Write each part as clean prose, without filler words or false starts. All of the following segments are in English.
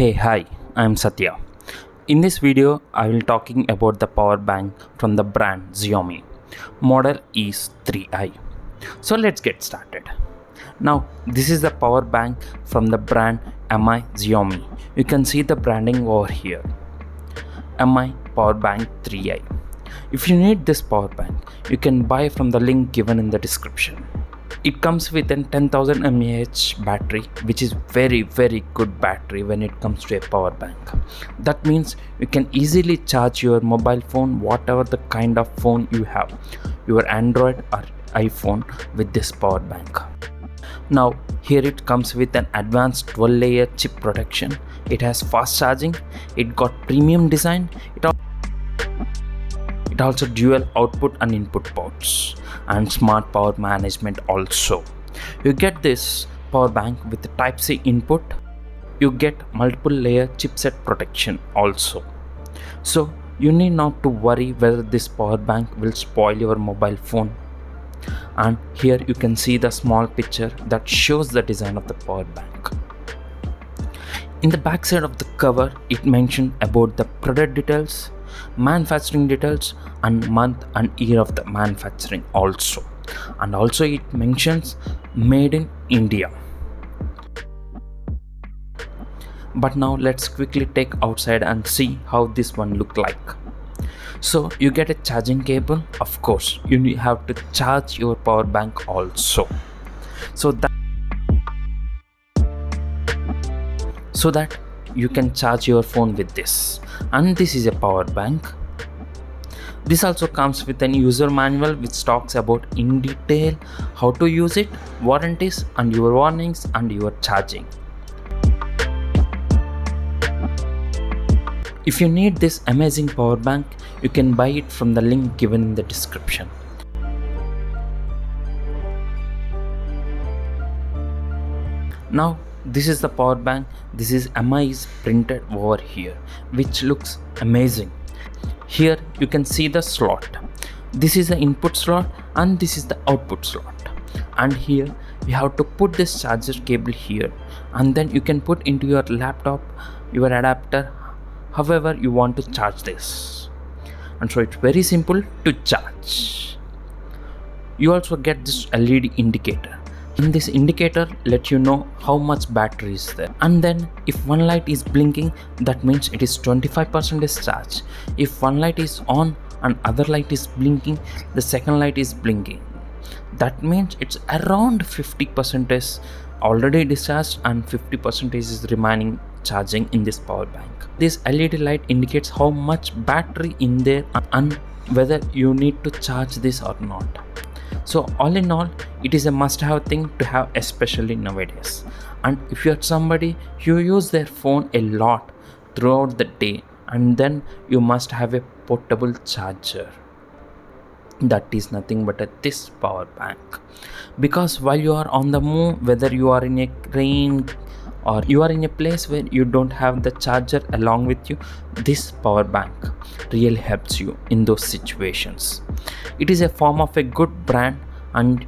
Hi, I'm Satya. In this video, I will talking about the power bank from the brand Xiaomi. Model is 3i. So let's get started. Now, this is the power bank from the brand Mi Xiaomi. You can see the branding over here. Mi power bank 3i. If you need this power bank, you can buy from the link given in the description. It comes with a 10,000 mAh battery, which is very good battery when it comes to a power bank. That means you can easily charge your mobile phone, whatever the kind of phone you have, your Android or iPhone, with this power bank. Now here it comes with an advanced 12-layer chip protection. It has fast charging, it got premium design, it also dual output and input ports and smart power management also. You get this power bank with the Type-C input. You get multiple layer chipset protection also. So you need not to worry whether this power bank will spoil your mobile phone. And here you can see the small picture that shows the design of the power bank. In the back side of the cover, it mentioned about the product details, manufacturing details, and month and year of the manufacturing also. And also it mentions made in India. But now let's quickly take outside and see how this one look like. So you get a charging cable. Of course you have to charge your power bank also, so that you can charge your phone with this. And this is a power bank. This also comes with an user manual which talks about in detail how to use it, warranties and your warnings and your charging. If you need this amazing power bank, you can buy it from the link given in the description. Now this is the power bank. This is MI's printed over here, which looks amazing. Here you can see the slot. This is the input slot and this is the output slot. And here you have to put this charger cable here, and then you can put into your laptop your adapter however you want to charge this. And so it's very simple to charge. You also get this LED indicator. In this indicator let you know how much battery is there, and then if one light is blinking, that means it is 25% charge. If one light is on and other light is blinking, the second light is blinking, that means it's around 50% already discharged and 50% is remaining charging in this power bank. This LED light indicates how much battery in there and whether you need to charge this or not. So all in all, it is a must-have thing to have, especially nowadays. And if you are somebody who use their phone a lot throughout the day, and then you must have a portable charger. That is nothing but this power bank. Because while you are on the move, whether you are in a train or you are in a place where you don't have the charger along with you, this power bank really helps you in those situations. It is a form of a good brand and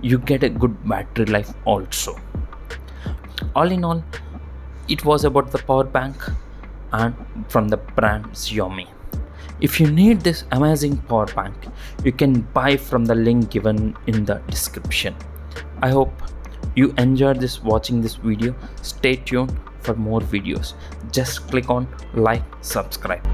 you get a good battery life also. All in all, it was about the power bank and from the brand Xiaomi. If you need this amazing power bank, you can buy from the link given in the description. I hope you enjoyed watching this video. Stay tuned for more videos. Just click on like, subscribe.